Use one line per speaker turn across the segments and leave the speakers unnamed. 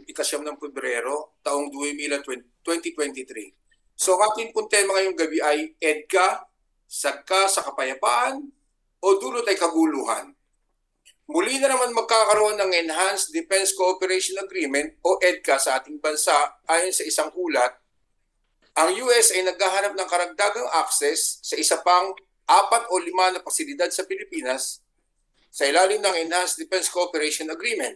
ikasyam ng Pebrero, taong 2023. So ang ating pong tema ngayong gabi ay EDCA, sagka sa kapayapaan o dulot ay kaguluhan. Muli na naman magkakaroon ng Enhanced Defense Cooperation Agreement o EDCA sa ating bansa ayon sa isang ulat. Ang US ay naghahanap ng karagdagang access sa isa pang 4 o 5 na pasilidad sa Pilipinas sa ilalim ng Enhanced Defense Cooperation Agreement.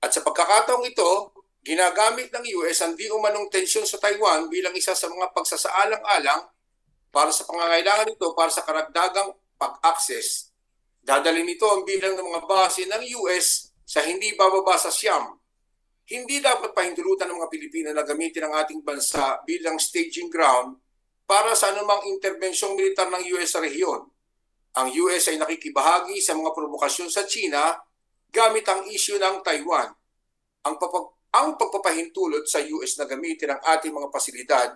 At sa pagkakataong ito, ginagamit ng US ang di umanong tensyon sa Taiwan bilang isa sa mga pagsasaalang-alang para sa pangangailangan nito para sa karagdagang pag-access. Dadalhin nito ang bilang ng mga base ng US sa hindi bababa sa Siam. Hindi dapat pahintulutan ng mga Pilipino na gamitin ang ating bansa bilang staging ground para sa anumang interbensyong militar ng US sa rehiyon. Ang US ay nakikibahagi sa mga provokasyon sa China gamit ang issue ng Taiwan. Ang pagpapahintulot sa US na gamitin ang ating mga pasilidad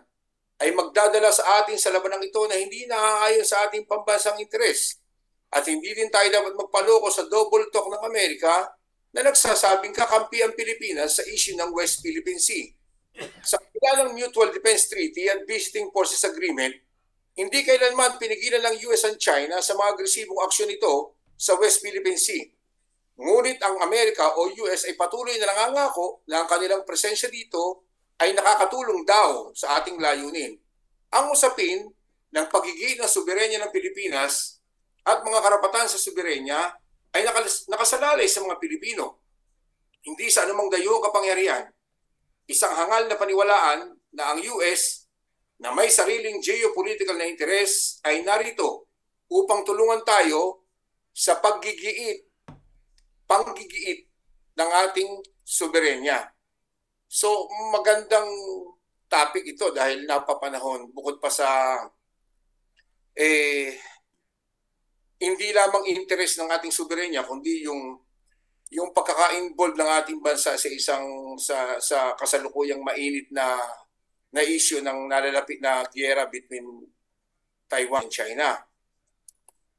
ay magdadala sa atin sa labanang ito na hindi naaayon sa ating pambansang interes. At hindi din tayo dapat magpaloko sa double talk ng Amerika na nagsasabing kakampi ang Pilipinas sa issue ng West Philippine Sea. Sa kabila ng Mutual Defense Treaty at Visiting Forces Agreement, hindi kailanman pinigilan ng US and China sa mga agresibong aksyon nito sa West Philippine Sea. Ngunit ang Amerika o US ay patuloy na nangangako na ang kanilang presensya dito ay nakakatulong daw sa ating layunin. Ang usapin ng pagiging ng soberenya ng Pilipinas at mga karapatan sa soberenya ay nakasalalay sa mga Pilipino. Hindi sa anumang dayong kapangyarihan. Isang hangal na paniwalaan na ang US na may sariling geopolitical na interes ay narito upang tulungan tayo sa panggigiit ng ating soberenya. So magandang topic ito dahil napapanahon bukod pa sa hindi lamang interest ng ating soberenya kundi yung pagkaka-involve ng ating bansa sa sa kasalukuyang mainit na issue ng nalalapit na giyera between Taiwan and China.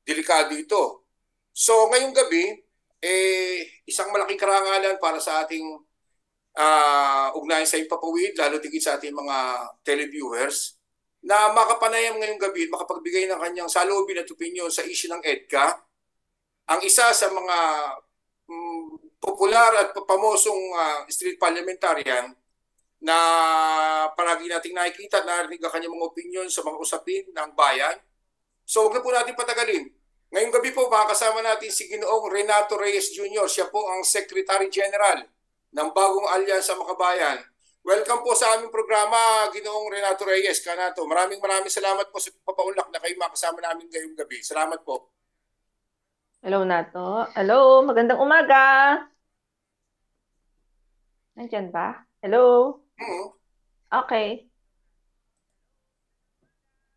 Delikado ito. So ngayong gabi, isang malaking karangalan para sa ating ugnayan sa impapawid, lalo tigit sa ating mga televiewers, na makapanayam ngayong gabi at makapagbigay ng kanyang saloobin at opinyon sa issue ng EDCA, ang isa sa mga popular at pamosong street parliamentarian na palagi nating nakikita at narinig ang kanyang mga opinyon sa mga usapin ng bayan. So huwag na po natin patagalin. Ngayong gabi po makakasama natin si Ginoong Renato Reyes Jr. Siya po ang Secretary General ng Bagong Alyansa Makabayan. Welcome po sa aming programa, Ginoong Renato Reyes. Kanato, maraming salamat po sa papaunlak na kayo makasama namin ngayong gabi. Salamat po.
Hello, Nato. Hello, magandang umaga. Nandyan ba? Hello? Okay.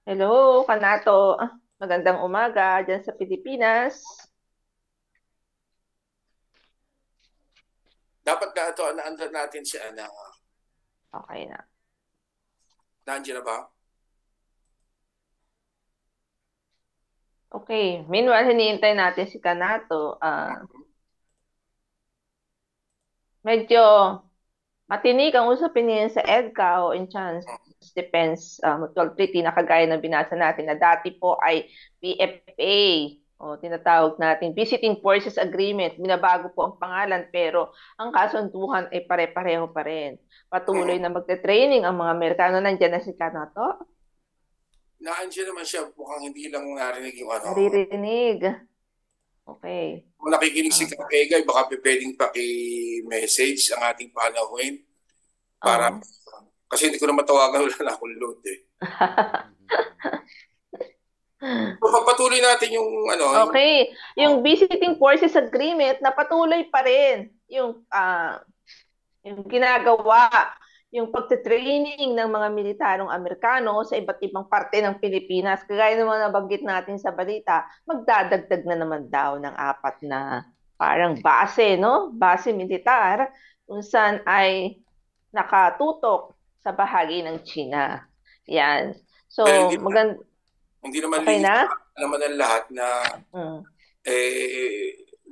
Hello, Kanato. Magandang umaga dyan sa Pilipinas.
Dapat na ito, naandar natin si Ana.
Okay na.
Nandiyan na ba?
Okay. Meanwhile, hinihintay natin si Kanato. Medyo matinig ang usapin niya sa EDCA o Enhanced Defense Mutual Treaty na kagaya ng binasa natin na dati po ay PFA o tinatawag natin Visiting Forces Agreement. Binabago po ang pangalan pero ang kasunduan ay pare-pareho pa rin. Patuloy na magte-training ang mga Amerikano. Nandiyan na si Kanato?
Nandiyan naman siya. Mukhang hindi lang narinig yung ano.
Naririnig. Okay.
Kung nakikinig si Kapegay, baka pwedeng paki-message ang ating panauhin. Para, kasi hindi ko na matawagan, wala na akong load eh. So, pagpatuloy natin yung ano.
Okay. Yung Visiting Forces Agreement, napatuloy pa rin yung ginagawa, yung pagte-training ng mga militarong Amerikano sa iba't ibang parte ng Pilipinas. Kagaya naman nabanggit natin sa balita, magdadagdag na naman daw ng 4 na parang base, no? Base militar kung saan ay nakatutok sa bahagi ng China. Yan. So,
hindi naman
okay na?
Naman ang lahat na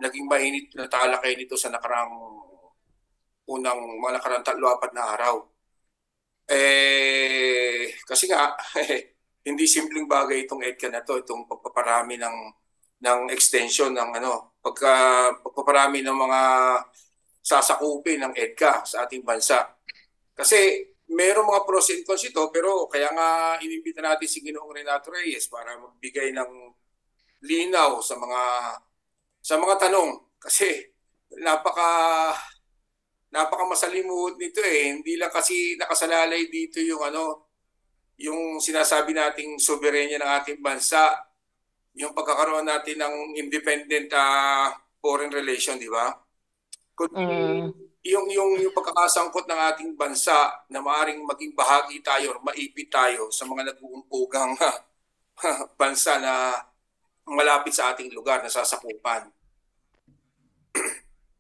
naging mainit na talakay nito sa nakarang unang mga nakarang 3-4 na araw. Kasi nga, hindi simpleng bagay itong EDCA na to, itong pagpaparami ng extension ng pagpaparami ng mga sasakupin ng EDCA sa ating bansa. Kasi mayroong mga pros and cons ito, pero kaya nga inimbita natin si Ginoong Renato Reyes para magbigay ng linaw sa mga tanong. Kasi napaka masalimuot nito eh. Hindi lang kasi nakasalalay dito yung sinasabi nating soberenya ng ating bansa, yung pagkakaroon natin ng independent foreign relation, di ba? Kundi yung pagkakasangkot ng ating bansa na maaaring maging bahagi tayo or maipit tayo sa mga nag-uumpugang bansa na malapit sa ating lugar na sasakupan.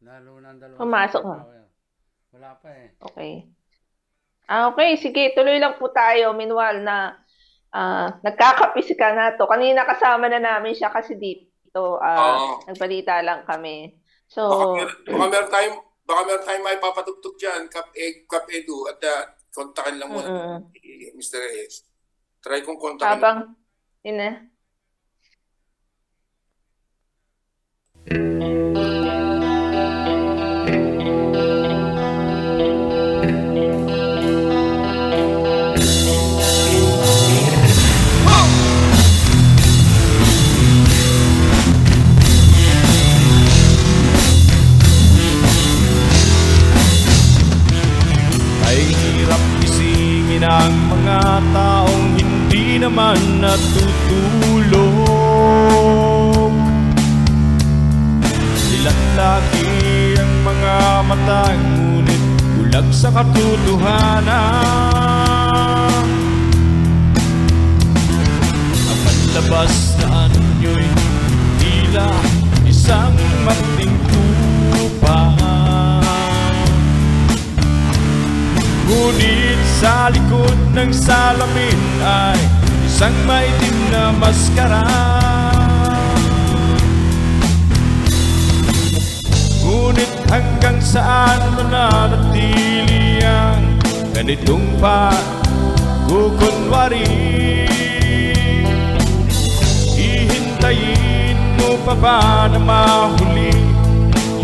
Lalo na ang dalawang
Pumasok
sentence
na.
pa, wala pa eh.
Okay. Okay, sige, tuloy lang po tayo. Meanwhile na nagkakape si Kanato. Kanina kasama na namin siya kasi dito nagbalita lang kami. So,
baka meron tayong may papatugtog dyan, Kap Edu, at kontakin lang muna Mr. Reyes. Try kong kontakin.
habang ina.
Ng mga taong hindi naman natutulog. Ilang laki ang mga mata, ngunit bulag sa katotohanan. Ang panlabas na anyo'y tila isang matinding tupa. Ngunit sa likod ng salamin ay isang maitim na maskara. Ngunit hanggang saan mananatili ang ganitong pagkukunwari? Hihintayin mo pa ba na mahuli?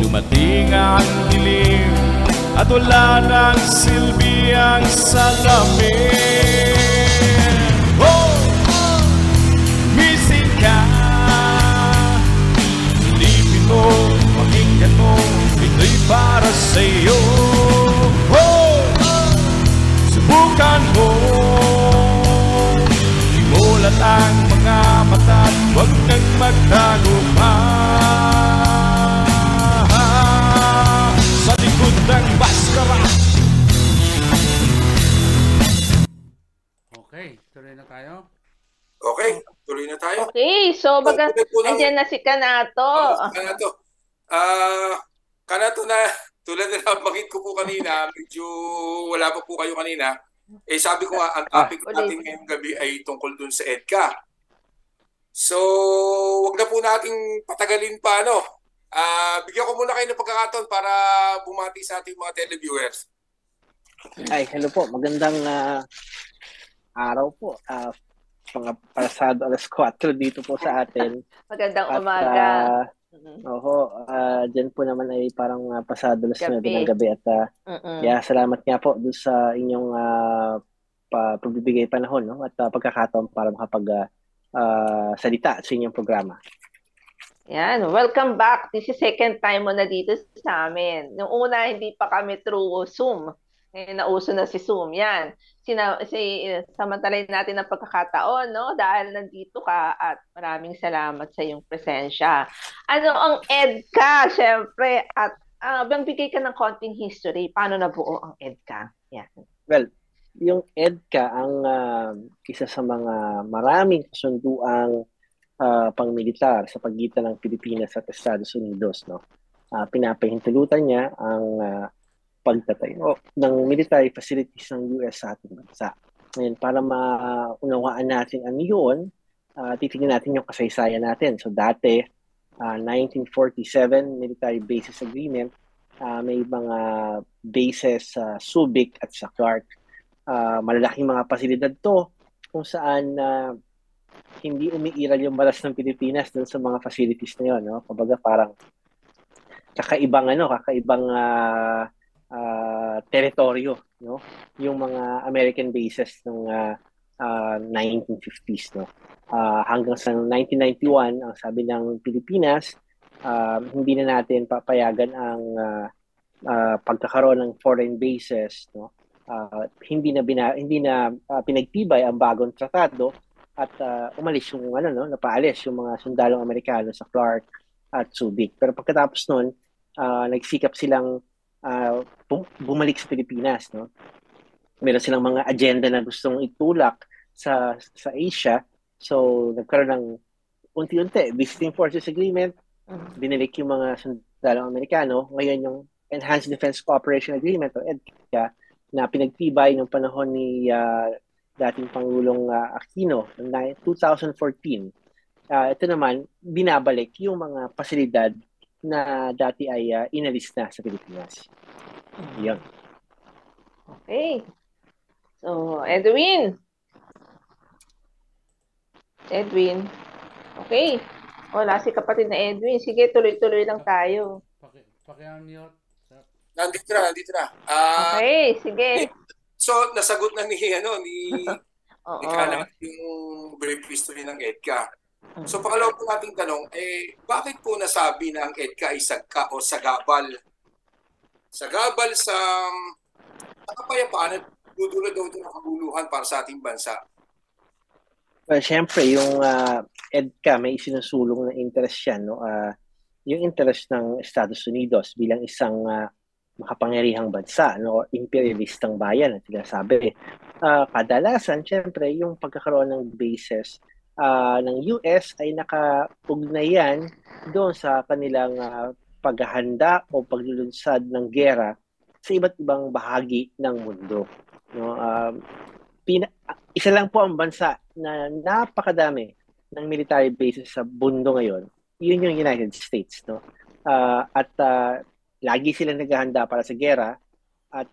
Dumating ang dilim at wala nang silbi ang salamin. Oh! Missing ka. Silipin mo, pakinggan mo, ito'y para sa'yo. Oh! Subukan mo, imulat ang mga mata at huwag nang magtago pa. Sa likod ng maskara.
Okay, tuloy na tayo.
Okay, tuloy na tayo.
Okay, so andyan na si Kanato.
Kanato na, tulad na nabanggit ko po kanina, medyo wala pa po kayo kanina. Sabi ko nga, ang topic natin ngayong gabi ay tungkol dun sa EDCA. So, wag na po nating patagalin pa, bigyan ko muna kayo ng pagkakataon para bumati sa ating mga televiewers.
Ay, hello po. Magandang araw po. Mga pasado alas 4 dito po sa atin.
Magandang umaga.
Dyan po naman ay parang pasado alas 9 ng gabi. At salamat nga po doon sa inyong pagbibigay panahon at pagkakataon para makapag-salita sa inyong programa.
Yan, welcome back. This is second time mo na dito sa amin. Nung una, hindi pa kami through Zoom. Ngayon, nauso na si Zoom. Yan. Samantalayin natin ang pagkakataon, dahil nandito ka at maraming salamat sa iyong presensya. Ano ang EDCA, syempre, at bigay ka ng konting history. Paano nabuo ang EDCA? Yan.
Well, yung EDCA ang isa sa mga maraming kasunduang pang-militar sa pagitan ng Pilipinas at Estados Unidos. Pinapahintulutan niya ang pagtatayo ng military facilities ng US sa ating bansa. Ngayon, para maunawaan natin ano yun, titingnan natin yung kasaysayan natin. So dati, 1947 Military Bases Agreement, may mga bases sa Subic at sa Clark. Malalaking mga pasilidad to kung saan hindi umiiral yung balas ng Pilipinas dun sa mga facilities na yun, no? Kumbaga parang kakaibang teritoryo, no? Yung mga American bases ng 1950s, no? Hanggang sa 1991, ang sabi ng Pilipinas, hindi na natin papayagan ang pagkakaroon ng foreign bases, no? Hindi na pinagtibay ang bagong tratado at umalis yung napaalis yung mga sundalong Amerikano sa Clark at Subic. Pero pagkatapos noon, nagsikap silang bumalik sa Pilipinas, no? Meron silang mga agenda na gustong itulak sa Asia. So nagkaroon ng unti-unti Visiting Forces Agreement, binalik yung mga sundalong Amerikano. Ngayon yung Enhanced Defense Cooperation Agreement o EDCA na pinagtibay ng panahon ni dating Pangulong Aquino noong 2014. Ito naman, binabalik yung mga pasilidad na dati ay inalis na sa Pilipinas. Yan.
Okay. So, Edwin. Okay. Wala si kapatid na Edwin. Sige, tuloy-tuloy lang tayo.
Paki-unmute.
Nandito na.
Okay, sige.
So, nasagot na ni
Oo.
Kana yung brief history ng EDCA. So, pangalawa po nating tanong, bakit po nasabi na ang EDCA ay sagka o sagabal? Sagabal sa kapayapaan at dudulot daw ito ng kaguluhan para sa ating bansa.
Well, syempre, yung EDCA may isinusulong na interest yan, no? Yung interest ng Estados Unidos bilang isang makapangyarihang bansa, no? Imperialistang bayan at sinasabi. Kadalasan, syempre, yung pagkakaroon ng bases ng US ay nakaugnayan doon sa kanilang paghahanda o paglulunsad ng giyera sa iba't ibang bahagi ng mundo. No? Isa lang po ang bansa na napakadami ng military bases sa mundo ngayon. Yun yung United States. No? At lagi silang naghahanda para sa giyera at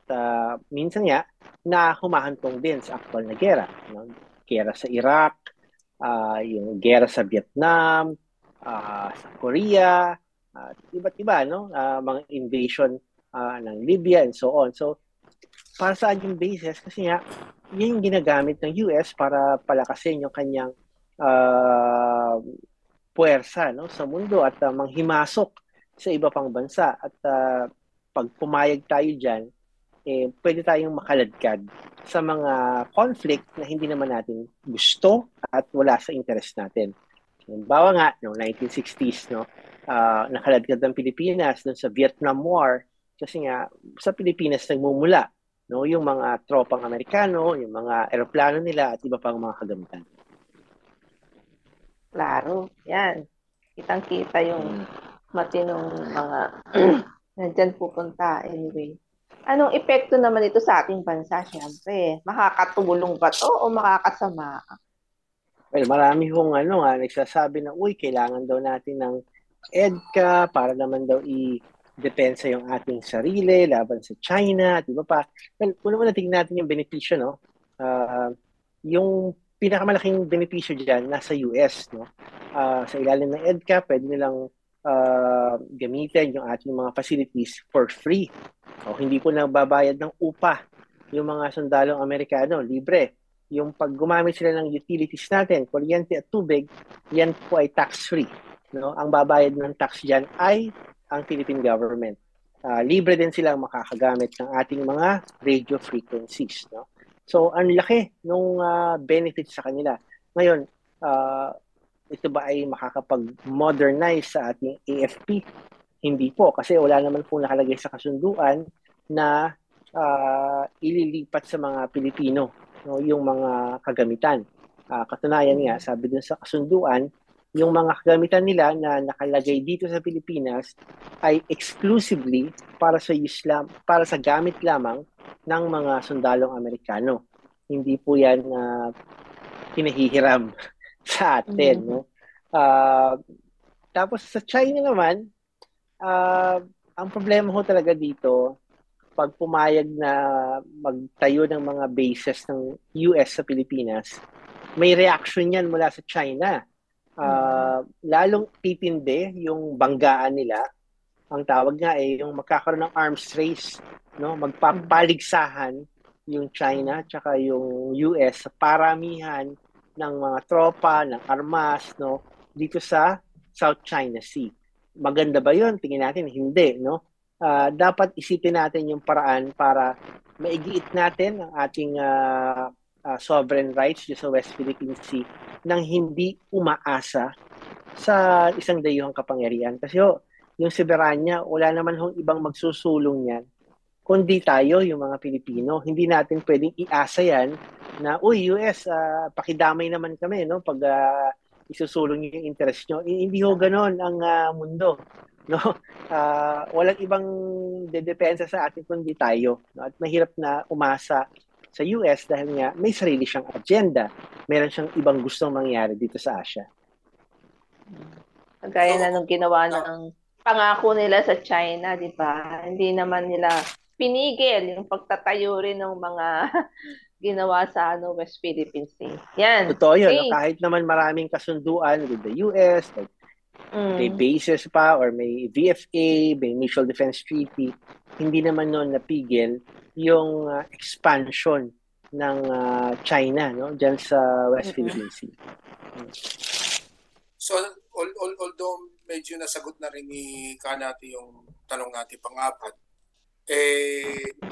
minsan nga na humahantong din sa aktual na giyera. No? Giyera sa Iraq, yung giyera sa Vietnam, sa Korea, iba't iba, no? Mga invasion ng Libya and so on. So, para saan yung bases? Kasi nga, yun yung ginagamit ng US para palakasin yung kanyang puwersa, no? Sa mundo at manghimasok sa iba pang bansa. At pag pumayag tayo dyan, pwede tayong makaladkad sa mga conflict na hindi naman natin gusto at wala sa interest natin. Bawa nga, noong 1960s, no, nakaladkad ng Pilipinas dun sa Vietnam War kasi nga sa Pilipinas nagmumula, no, yung mga tropang Amerikano, yung mga eroplano nila at iba pang mga kagamitan.
Klaro. Yan. Kitang-kita yung matinong mga nandyan pupunta. Anyway. Anong epekto naman ito sa ating bansa? Siyempre, makakatulong ba to o makakasama?
Well, marami hong nagsasabi na, kailangan daw natin ng EDCA para naman daw i-depensa yung ating sarili laban sa China, di ba pa? Well, kung naman natin natin yung benepisyo, no? Yung pinakamalaking benepisyo dyan nasa US, no? Sa ilalim ng EDCA, pwede nilang gamitin yung ating mga facilities for free. O hindi po nababayad ng upa yung mga sundalong Amerikano, libre. Yung pag gumamit sila ng utilities natin, kuryente at tubig, yan po ay tax-free. No? Ang babayad ng tax dyan ay ang Philippine government. Libre din silang makakagamit ng ating mga radio frequencies. No? So, ang laki ng benefits sa kanila. Ngayon, ito ba ay makakapag-modernize sa ating AFP? Hindi po, kasi wala naman po nakalagay sa kasunduan na ililipat sa mga Pilipino, no, yung mga kagamitan. Katunayan nga, sabi dun sa kasunduan, yung mga kagamitan nila na nakalagay dito sa Pilipinas ay exclusively para sa gamit lamang ng mga sundalong Amerikano. Hindi po yan pinahihiram sa atin. No? Tapos sa China naman, ang problema ho talaga dito, pag pumayag na magtayo ng mga bases ng US sa Pilipinas, may reaction yan mula sa China. Lalong titindi yung banggaan nila. Ang tawag nga yung magkakaroon ng arms race, no? Magpapaligsahan yung China tsaka yung US sa paramihan ng mga tropa, ng armas, no? Dito sa South China Sea. Maganda ba yun? Tingin natin, hindi, no? Dapat isipin natin yung paraan para maigiit natin ang ating sovereign rights sa West Philippine Sea nang hindi umaasa sa isang dayuhang kapangyarihan. Kasi yung soberanya, wala naman hong ibang magsusulong yan, kundi tayo, yung mga Pilipino. Hindi natin pwedeng iasa yan na, uy, US, pakidamay naman kami, no? Pag isusulong yung interest nyo. Hindi ho ganon ang mundo. No? Walang ibang dedepensa sa atin kundi tayo. No? At mahirap na umasa sa US dahil nga may sarili siyang agenda. Meron siyang ibang gustong mangyari dito sa Asia.
Kagaya na nung ginawa ng pangako nila sa China, di ba? Hindi naman nila pinigil yung pagtatayo rin ng mga ginawa sa West Philippine Sea. Yan.
Totoo yun.
Okay.
No? Kahit naman maraming kasunduan with the US, like may bases pa or may VFA, may Mutual Defense Treaty, hindi naman noon napigil yung expansion ng China, no, diyan sa West Philippine Sea.
So, although medyo nasagot na rin ni Kanati yung tanong natin pang-apat,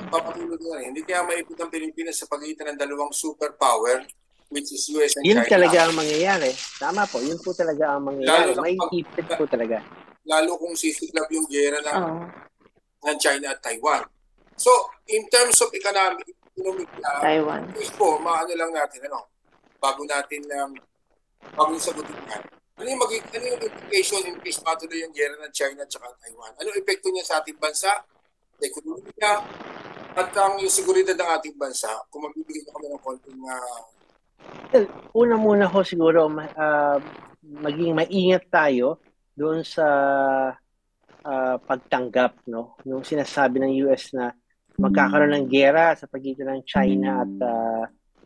papatuloy na rin. Hindi kaya maipit ang Pilipinas sa pagitan ng dalawang superpower, which is US and
Yun
China.
talaga ang mangyayari. Tama po, yun po talaga ang mangyayari. May ipit po talaga.
Lalo kung sisiklab yung gera ng China at Taiwan. So, in terms of economic
Taiwan.
po, maano lang natin, bago sagutin yan. Ano yung implication in case patuloy yung gera ng China at Taiwan? Ano epekto niya sa ating bansa, sa ekonomiya, at ang yung seguridad ng ating bansa? Kung magbibigay kami ng konting
una muna ho siguro maging maingat tayo doon sa pagtanggap, no, yung sinasabi ng US na magkakaroon ng gera sa pagitan ng China at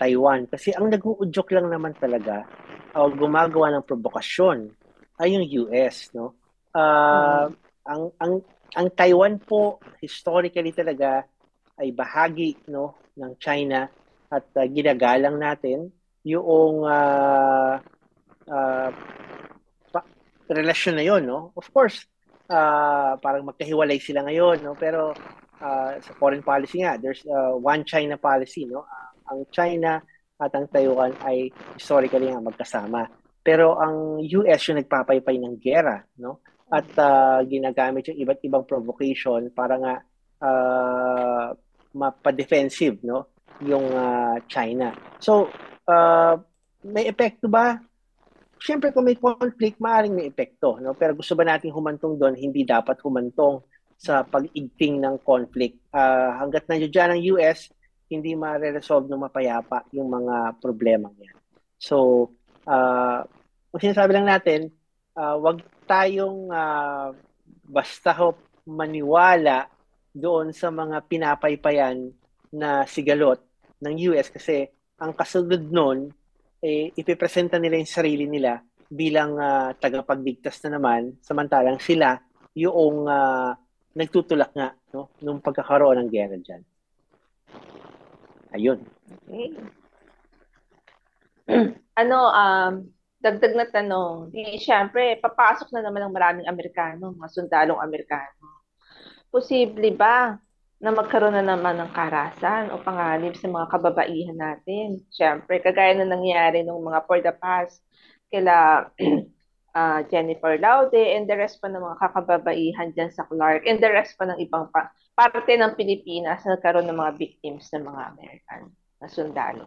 Taiwan, kasi ang nag-uudyok lang naman talaga o gumagawa ng provokasyon ay yung US, no. Ang Taiwan po historically talaga ay bahagi, no, ng China at ginagalang natin yung relasyon na yon, no? Of course, parang magkahiwalay sila ngayon, no? Pero sa foreign policy nga, there's one China policy, no? Ang China at ang Taiwan ay historically nga magkasama. Pero ang US yung nagpapaypay ng gera, no? At ginagamit yung iba't ibang provocation para nga mapa-defensive, no, yung China. So, may epekto ba? Siyempre, kung may conflict, maaaring may epekto, no? Pero gusto ba nating humantong doon? Hindi dapat humantong sa pag-igting ng conflict. Hanggat nandiyan ang US, hindi ma-resolve ng mapayapa yung mga problema niya. So, kung sinasabi lang natin, wag tayong basta maniwala doon sa mga pinapaypayan na sigalot ng US, kasi ang kasunod nun, ipipresenta nila yung sarili nila bilang tagapagligtas na naman, samantalang sila yung nagtutulak nga, no, nung pagkakaroon ng gera dyan. Ayun.
Okay. Dagdag na tanong, siyempre, papasok na naman ang maraming Amerikano, mga sundalong Amerikano. Posible ba na magkaroon na naman ng karahasan o panganib sa mga kababaihan natin? Siyempre, kagaya na nangyari nung mga for the past kila Jennifer Laude and the rest pa ng mga kakababaihan dyan sa Clark and the rest pa ng ibang parte ng Pilipinas na nagkaroon ng mga victims ng mga American na sundalo.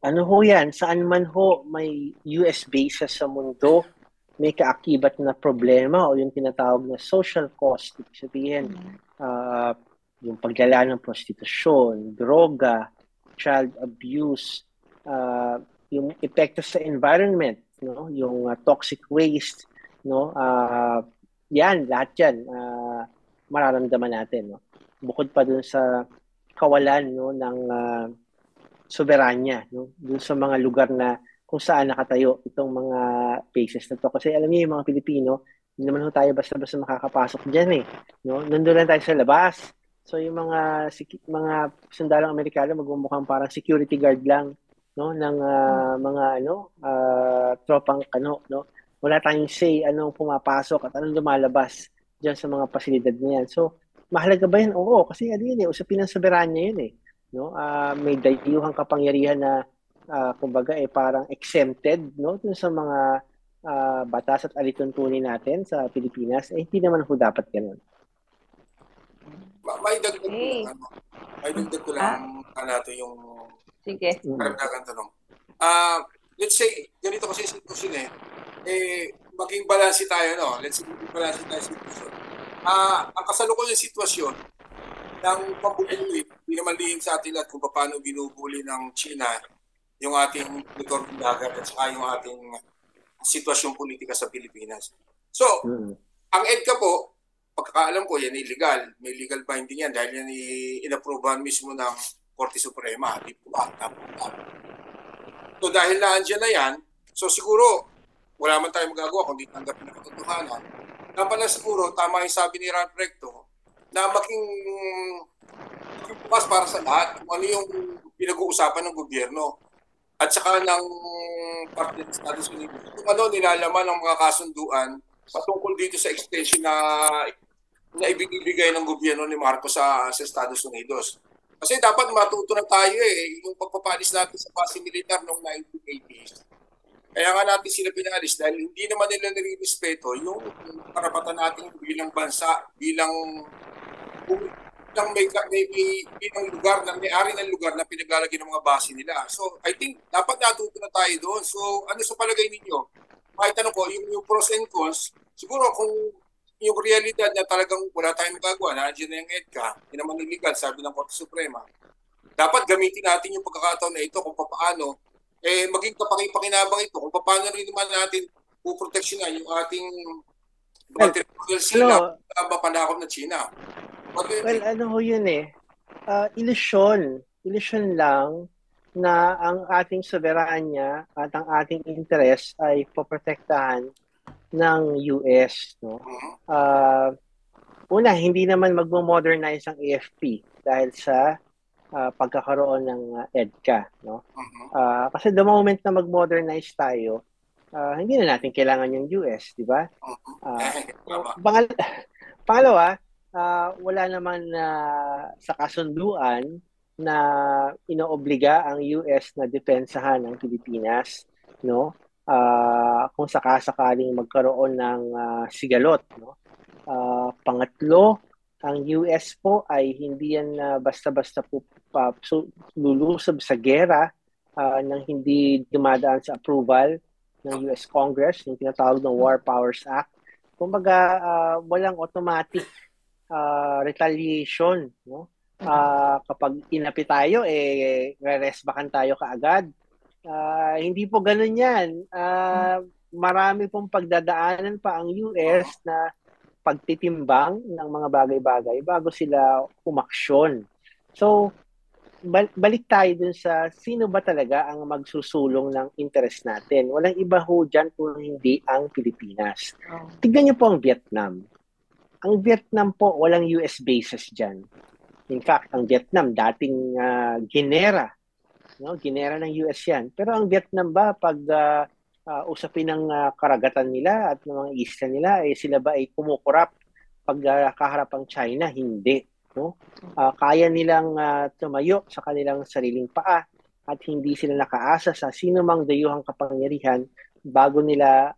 Ano ho yan? Saan man ho may US bases sa mundo, may kaakibat na problema o yung tinatawag na social cost. Ibig sabihin, yung paglala ng prostitusyon, droga, child abuse, yung epekto sa environment, no, yung toxic waste, no, yan, lahat yan mararamdaman natin, no? Bukod pa dun sa kawalan, no, ng soberanya, no, dun sa mga lugar na kung saan nakatayo itong mga bases na to. Kasi alam niyo yung mga Pilipino, hindi naman ho tayo basta-basta makakapasok diyan eh, no? Nandun lang tayo sa labas. So yung mga sundalong Amerikano magmumukhang parang security guard lang, no, ng mga tropang no. Wala tayong say anong pumapasok at anong lumalabas diyan sa mga pasilidad na yan. So mahalaga ba yan? Oo, kasi ano yun eh, usapin ng soberanya yun eh, no? May dayuhang kapangyarihan na kumbaga parang exempted, no, dun sa mga batas at alituntunin natin sa Pilipinas. Hindi naman ho dapat ganun.
May dagdag ko
Okay.
lang, may dagdag ko lang nato yung
Sige.
karagdagang tanong. Let's say, ganito kasi yung sitwasyon maging balanse tayo, no? Let's say, maging balanse tayo sa sitwasyon. Ang kasalukuyang sitwasyon ng pambubuli, hindi naman lihim sa atin at kung paano binubuli ng China yung ating motor ng dagat at saka yung ating sitwasyong politika sa Pilipinas. So, ang EDCA po, pagkakaalam ko, yan illegal. May legal binding yan dahil yan inapprovean mismo ng Korte Suprema. Di po ba? So dahil naandyan na yan, so siguro wala man tayong magagawa kundi tanggapin ang katotohanan. Dapat na siguro, tama yung sabi ni Ran Recto, na maging bukas para sa lahat kung ano yung pinag-uusapan ng gobyerno at saka ng parte ng Estados Unidos. Kung ano nilalaman ng mga kasunduan patungkol dito sa extension na ibinibigay ng gobyerno ni Marcos sa Estados Unidos. Kasi dapat matuto na tayo yung pagpapalis natin sa base militar noong 1980s. Kaya nga natin sila pinalis dahil hindi naman nila nire-respeto yung karapatan natin bilang bansa, bilang lugar, ng may-ari ng lugar na pinaglalagay ng mga base nila. So, I think dapat natuto na tayo doon. So, ano sa palagay ninyo? Kahit tanong ko, yung pros and cons, siguro kung yung realidad na talagang wala tayong magagawa, nandiyan na yung EDCA, yun naman illegal, sabi ng Korte Suprema, dapat gamitin natin yung pagkakataon na ito kung paano maging kapakipakinabang ito, kung paano rin naman natin puproteksyonan yung ating territorial sila mapanakop na China.
Well, ano ho yun ilusyon lang na ang ating soberanya at ang ating interest ay poprotektahan ng US, no? Una, hindi naman magmo-modernize ang AFP dahil sa pagkakaroon ng EDCA, no? Kasi the moment na mag-modernize tayo, hindi na natin kailangan yung US, di ba? Pangalawa, wala naman sa kasunduan na inoobliga ang US na depensahan ang Pilipinas, no? Kung sakasakaling magkaroon ng sigalot, no? Pangatlo, ang US po ay hindi yan basta-basta po lulusob sa gera nang hindi dumadaan sa approval ng US Congress, yung tinatawag ng War Powers Act. Kumbaga, walang automatic retaliation, no? Kapag inapi tayo, re-resbakan tayo kaagad. Hindi po ganun yan. Marami pong pagdadaanan pa ang US na pagtitimbang ng mga bagay-bagay bago sila umaksyon. So, balik tayo dun sa sino ba talaga ang magsusulong ng interest natin. Walang iba ho dyan kung hindi ang Pilipinas. Tignan niyo po ang Vietnam. Ang Vietnam po, walang US bases dyan. In fact, ang Vietnam, dating ginera. No? Ginera ng US yan. Pero ang Vietnam ba, pag usapin ng karagatan nila at ng mga isla nila, sila ba ay kumukurap pag kaharap ang China? Hindi. No? Kaya nilang tumayo sa kanilang sariling paa at hindi sila nakaasa sa sino mang dayuhang kapangyarihan bago nila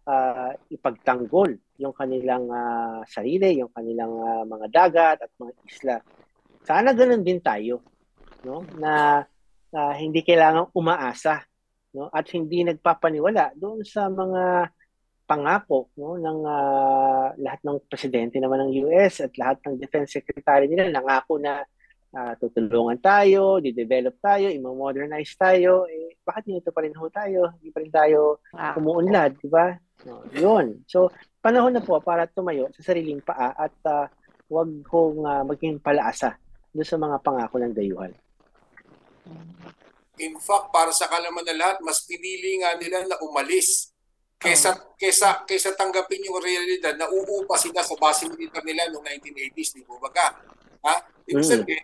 ipagtanggol yung kanilang sarili, yung kanilang mga dagat at mga isla. Sana ganun din tayo, no? Na hindi kailangang umaasa, no? At hindi nagpapaniwala doon sa mga pangako, no, ng lahat ng presidente naman ng US at lahat ng defense secretary nila nangako na tutulungan tayo, di-develop tayo, i-modernize tayo. Bakit nito pa rin ho tayo? Hindi pa rin tayo umuunlad, di ba? No, yun. So, panahon na po para tumayo sa sariling paa at wag kong maging palaasa doon sa mga pangako ng dayuhan.
In fact, para sa kalaman na lahat, mas pinili nga nila na umalis kesa tanggapin yung realidad na uupa sila sa base militar nila noong 1980s, di ba ba? Ha? Ibig sabihin,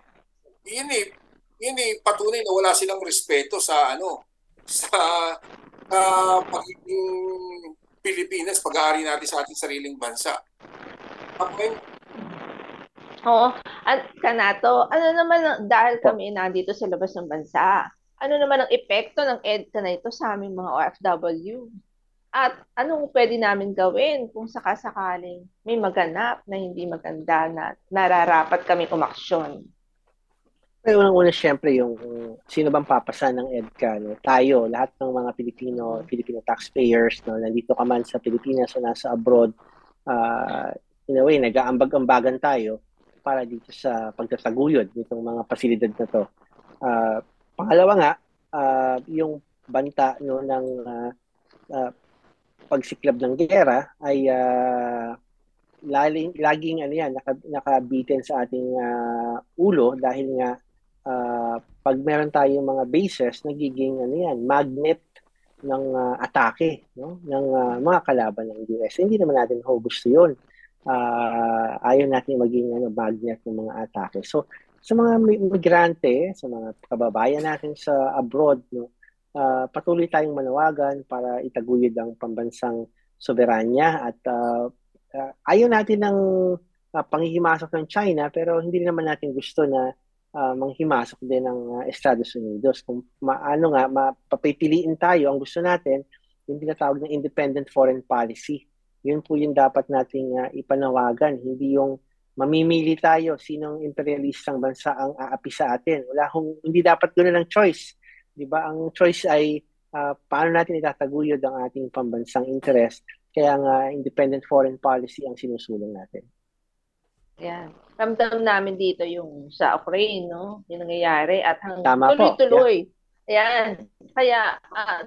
yun patunay na wala silang respeto sa pagiging Pilipinas, pag-aari natin sa ating sariling bansa. Okay?
Oo. At Kanato, ano naman, dahil kami nandito sa labas ng bansa, ano naman ang epekto ng EDCA na ito sa aming mga OFW? At anong pwede namin gawin kung sakasakaling may maganap na hindi maganda na nararapat kami umaksyon?
Pero unang-una, syempre, yung sino bang papasa ng EDCA, no? Tayo, lahat ng mga Filipino taxpayers, no? Nandito ka man sa Pilipinas o nasa abroad, in a way, nag-aambag-ambagan tayo para dito sa pagtataguyod nitong mga pasilidad na to. Pangalawa nga, yung banta, no, ng pagsiklab ng gera ay laging nakabitin sa ating ulo dahil nga pag meron tayong mga bases, nagiging magnet ng atake, no, ng mga kalaban ng US. Hindi naman natin gusto yun. Ayaw natin maging magnet ng mga atake. So sa mga migrante, sa mga kababayan natin sa abroad, no, patuloy tayong manawagan para itaguyod ang pambansang soberanya at ayaw natin ng panghihimasok ng China, pero hindi naman natin gusto na manghimasok din ng Estados Unidos. Kung mapapipiliin tayo, ang gusto natin yung tinatawag ng independent foreign policy. Yun po yung dapat nating ipanawagan, hindi yung mamimili tayo sinong imperialistang bansa ang aapi sa atin. Hindi dapat ganoon ang choice. Diba? Ang choice ay paano natin itataguyod ang ating pambansang interest. Kaya nga independent foreign policy ang sinusulong natin.
Yan. Ramdam namin dito yung sa Ukraine, no? Yung nangyayari at hanggang
Tama
tuloy-tuloy. Ayan. Kaya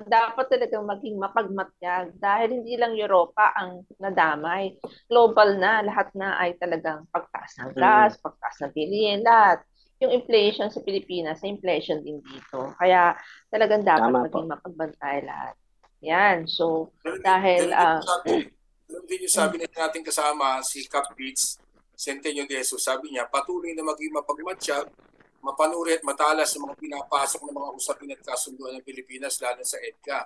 dapat talagang maging mapagmatyag dahil hindi lang Europa ang nadamay. Global na, lahat na ay talagang pagtaas ng gas, pagtaas ng bilihin, lahat. Yung inflation sa Pilipinas, inflation din dito. Kaya talagang dapat maging mapagbantay lahat. Yan. So, dahil
Ganun din yung sabi natin kasama si Cap Beats, Centennial de Jesus, sabi niya, patuloy na maging mapagmatsyag, mapanuri at matalas sa mga pinapasok ng mga usapin at kasunduan ng Pilipinas, lalo sa EDCA.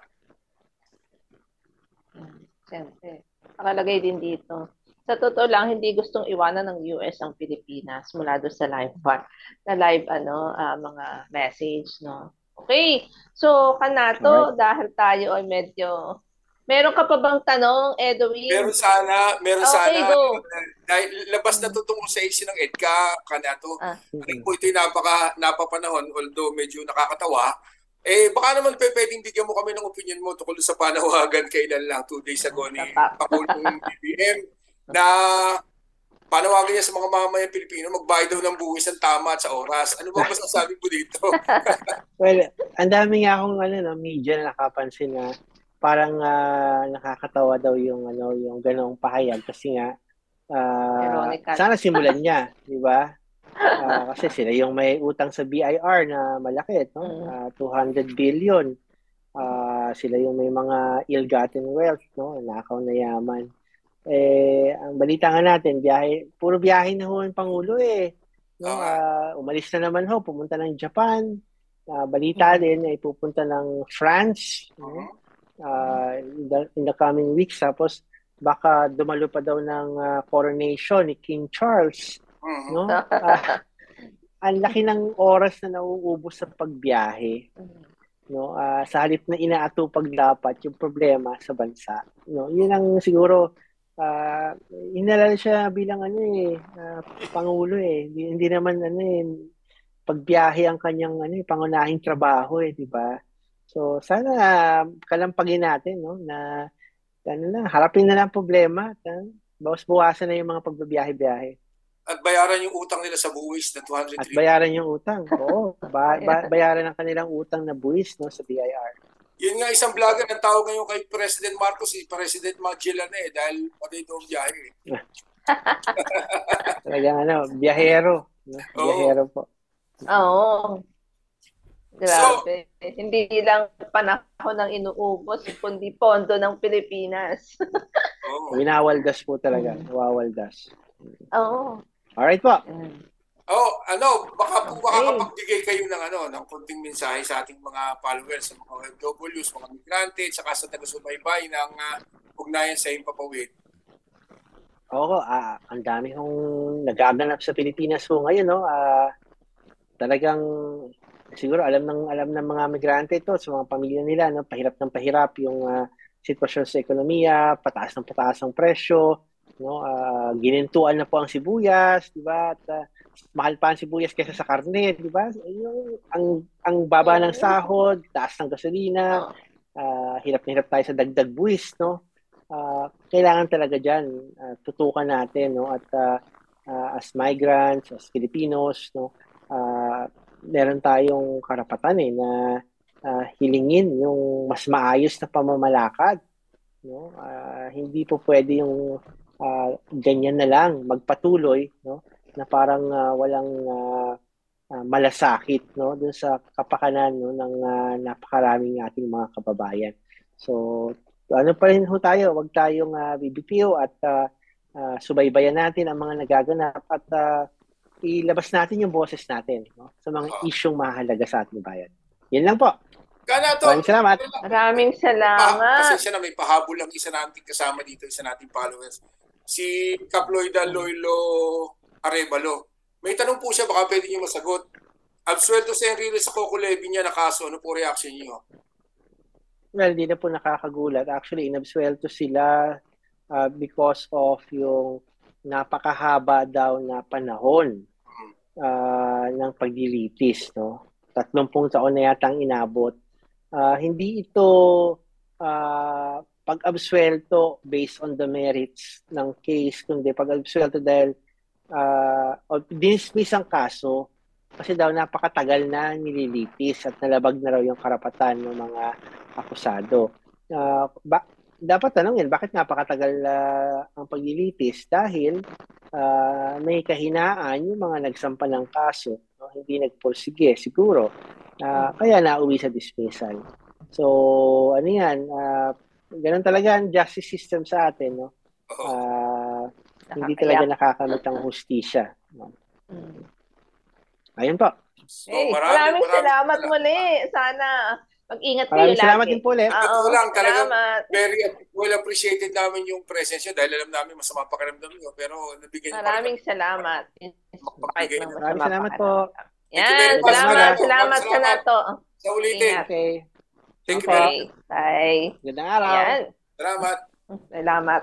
Siyempre. Nakalagay din dito. Sa totoo lang, hindi gustong iwanan ng US ang Pilipinas mula doon sa live mga message, no. Okay. So, Kanato, dahil tayo ay medyo meron ka pa bang tanong, Edwin?
Meron sana.
Go.
Dahil labas na tutungkol sa issue ng EDCA, Kanato. Aling po ito'y napapanahon, although medyo nakakatawa. Baka naman pwedeng bigyan mo kami ng opinion mo tungkol sa panawagan kailan lang 2 days ago ni Pangulong BBM na panawagan niya sa mga mamamayang Pilipino magbayad daw ng buwis ng tama at sa oras. Ano ba masasabi mo dito?
Well, ang dami nga akong media na nakapansin na parang nakakatawa daw yung ganong pahayag kasi nga sana simulan niya, di ba? Kasi sila yung may utang sa BIR na malaki, no? 200 billion. Sila yung may mga ill-gotten wealth, no? Nakaw na yaman. Ang balita nga natin, puro biyahe na ho ang Pangulo no? Umalis na naman ho, pumunta ng Japan. Balita din ay pupunta ng France, no? In the coming weeks. Tapos baka dumalo pa daw ng coronation ni King Charles, no? Ang laki ng oras na nauubos sa pagbiyahe, no? Sa halip na inaatupag dapat yung problema sa bansa, no? Yun ang siguro inalala siya bilang Pangulo hindi naman pagbiyahe ang kanyang pangunahing trabaho di ba? So sana kalampagin natin, no, na harapin na lang problema at bawas-bawasan na yung mga pagbibiyahe-biyahe.
At bayaran yung utang nila sa buwis na 203.
At bayaran yung utang. Oo, bayaran ang kanilang utang na buwis, no, sa BIR.
Yun nga, isang vlogger ang tawag ngayon kay President Marcos, si President Magellan dahil patay doon biyahe.
Talagang biyahero. No?
Oo.
Biyahero po.
Oo.
So,
Grabe. Hindi lang panahon ng inuubos, kundi pondo ng Pilipinas.
oo.
Winawaldas po talaga. Nawawaldas.
Oo.
Alright po.
Yan.
Baka po
Okay.
makakapagbigay kayo ng konting mensahe sa ating mga followers, sa mga OFWs, mga migrante, at saka sa taga-subaybay ng ugnayan sa Himpapawid.
Oo, ang dami kong nagaganap sa Pilipinas po ngayon, no? Talagang siguro alam ng mga migrante ito sa mga pamilya nila, no? Pahirap ng pahirap yung sitwasyon sa ekonomiya, pataas ng pataas ang presyo, no? Ginintuan na po ang sibuyas, di ba? At mahal pa ang sibuyas kaysa sa karne, di ba? Yung ang baba ng sahod, taas ng gasolina, hirap na hirap tayo sa dagdag buwis, no? Kailangan talaga diyan tutukan natin, no? At as migrants, as Filipinos, no? Meron tayong karapatan na hilingin yung mas maayos na pamamalakad, no? Hindi po pwede yung ganyan na lang magpatuloy, no? Na parang walang malasakit, no, dun sa kapakanan, no, ng napakaraming ating mga kababayan. So ano pa rin ho tayo, wag tayong bibitiw at subaybayan natin ang mga nagaganap at ilabas natin yung boses natin, no, sa mga isyong mahalaga sa ating bayan. Yan lang po.
Kanato,
Maraming salamat.
Maraming salamat.
Pasensya na, may pahabol lang isa nating kasama dito, isa nating followers. Si Kaploida Loilo Arevalo. May tanong po siya, baka pwede niyo masagot. Absuelto si Enrile sa Coco Levy niya na kaso. Ano po reaction niyo?
Well, di na po nakakagulat. Actually, inabsuelto sila because of yung napakahaba daw na panahon ng paglilitis, no? 30 taon na yata ang inabot. Hindi ito pag-absuelto based on the merits ng case, kundi pag-absuelto dahil dinismiss ang kaso kasi daw napakatagal na nililitis at nalabag na raw yung karapatan ng mga akusado. Dapat tanongin, bakit napakatagal ang paglilitis? Dahil may kahinaan yung mga nagsampa ng kaso, no? Hindi nagpursige siguro. Kaya nauwi sa dismissal. So, ano yan, ganun talaga ang justice system sa atin, no? Hindi talaga nakakamit ang hustisya. No? Ayun po.
So,
maraming salamat muli. Sana mag-ingat kayo lagi.
Salamat din po ulit.
Ito lang, talagang
salamat.
very well appreciated namin yung presence niyo dahil alam namin masama pakiramdam niyo, pero nabigyan niyo
Maraming salamat.
Maraming salamat po.
Yan, salamat sa nato.
Sa ulitin.
Okay.
Thank you very much.
Bye.
Gandang araw.
Yan.
Salamat.
Salamat.